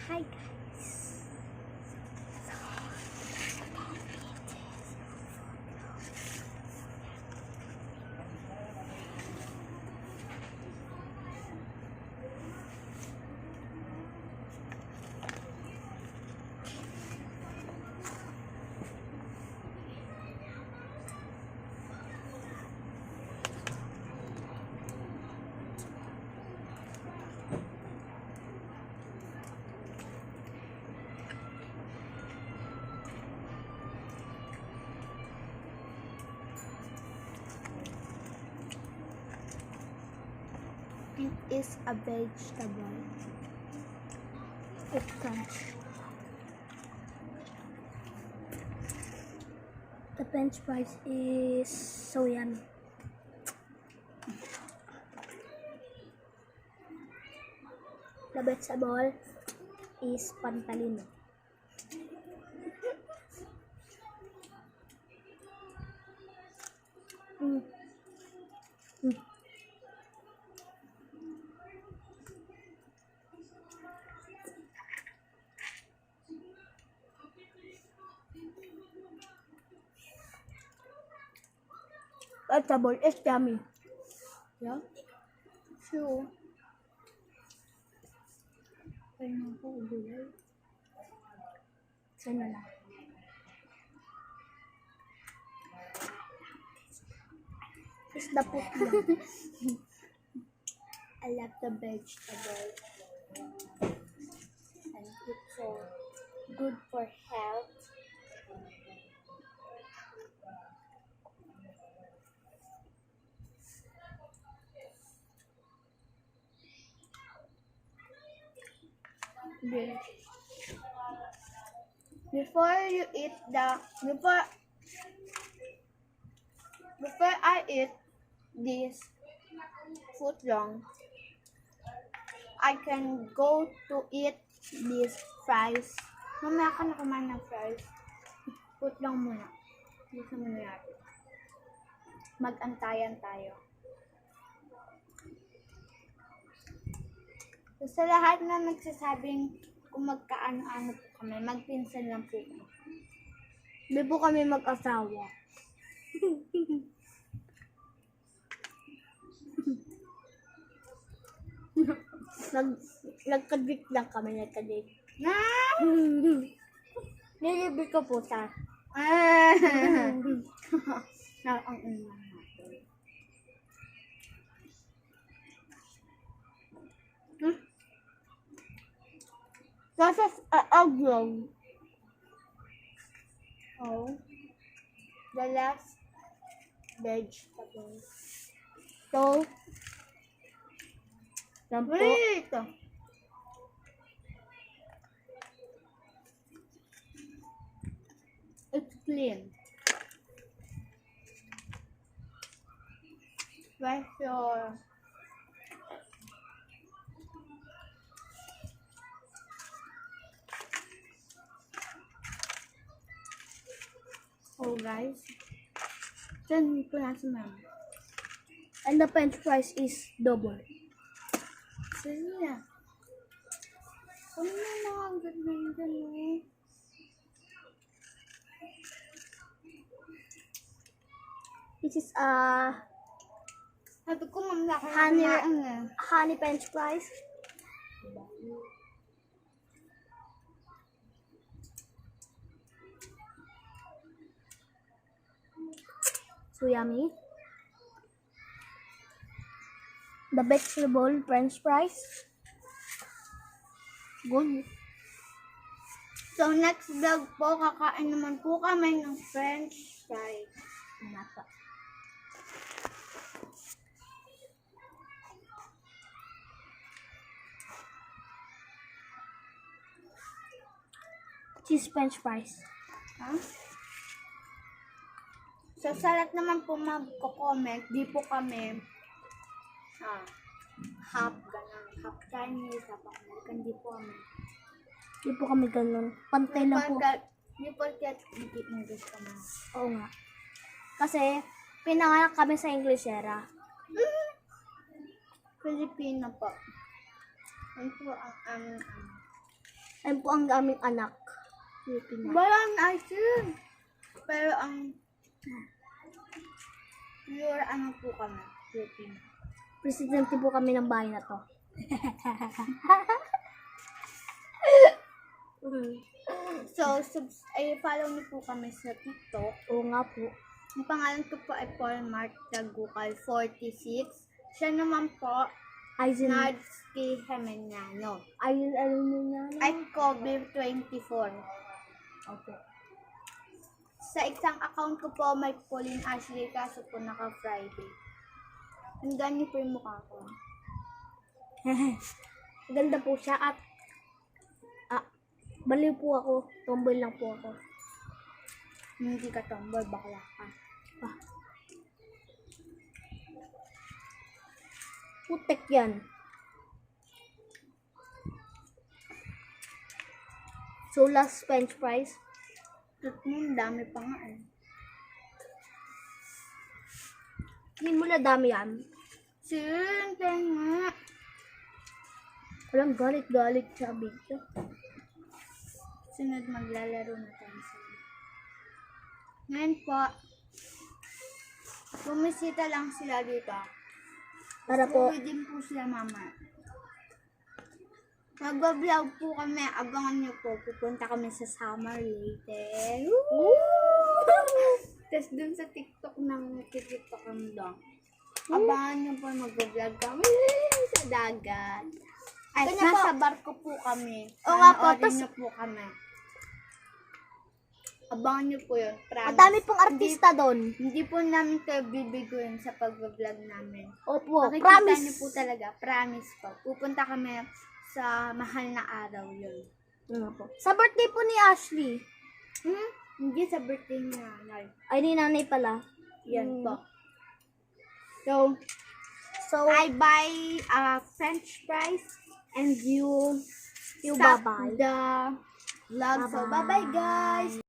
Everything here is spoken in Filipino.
Hi guys. It is a vegetable. It's crunch. The French fries is so yummy. The vegetable is pantalino. Mm. Mm. Vegetable is yummy. Yeah. So, kaya na ako gulay. Sana lang. It's the put lang. I love the vegetable. And it's so good for health. Then, before I eat this food long, I can go to eat these fries. Mamaya ka na kumain ng fries. Food long muna. Dito muna natin. Mag-antayan tayo. So, sa lahat na nagsasabing kung magkaano-ano po kami, magpinsan lang po kami. Hindi po kami mag-asawa. Nagkadate lang kami, nagkadate. Nilibig ko po sa. Ang ulan natin. This is aglo. Oh. The last vegetable. So, yan po. Wait! It's clean. Pressure. Oh guys. Then ko na si mama. And the French fries is double. Sige na. Ano na mga ganun. This is Sabi ko mamla ko honey French fries. So yummy. The vegetable French fries. Good. So next vlog po, kakain naman po kami ng French fries. Napa. Cheese French fries. Ha? So sa lahat naman po magko-comment, di po kami half ganun, half Chinese, half American, di po kami. Hindi po kami ganun. Pantay lang po. Di po kahit hindi English kami. Oo nga. Kasi, pinanganak kami sa Inglesera. Filipino po. Yan po ang Ayun po ang aming anak. Filipina. Walang ice cream. Pero ang pure ano po kami, Filipino. Presidente po kami ng bahay na to. So, follow niyo po kami sa TikTok. Oo nga po. Ang pangalan ko po ay Paul Mark Tagukal 46. Siya naman po, Aizen. Nadsky Hemenyano. Aizen, ano mo na? Ay Kobe 24. Okay. Sa isang account ko po, may Pauline Ashley, kaso po naka-Friday. Hanggang niyo po yung mukha ko. Ganda po siya at baliw po ako. Tomboy lang po ako. Hindi ka tomboy, bakla ka. Putek yan. So, last french fries. Tat mo, ang dami pa nga eh. Hindi mo na dami yan. Sinte nga. Walang galit-galit sa video. Sunod maglalaro na tayo sa ngayon po, bumisita lang sila dito. Para po, Uwi din po sila mama. Mag-vlog po kami. Abangan nyo po. Pupunta kami sa Summer Leyte. Tapos dun sa TikTok nang TikTok kami doon. Abangan nyo po mag-vlog kami sa dagat. At Kanya nasa barko po kami. Oo nga po, Panoorin tas- nyo po kami. Abangan nyo po yun. Promise. ang dami pong artista doon. Hindi po namin kayo bibiguin sa pag-vlog namin. Opo, Makikita promise. niyo po talaga. Promise po. Pupunta kami sa mahal na araw yun. Ano po? Sa birthday po ni Ashley. Hindi sa birthday ni nanay. Ay, ni nanay pala. Yan po. So, So, I buy French fries and you stop bye-bye. the vlog. So, Bye-bye. bye-bye guys.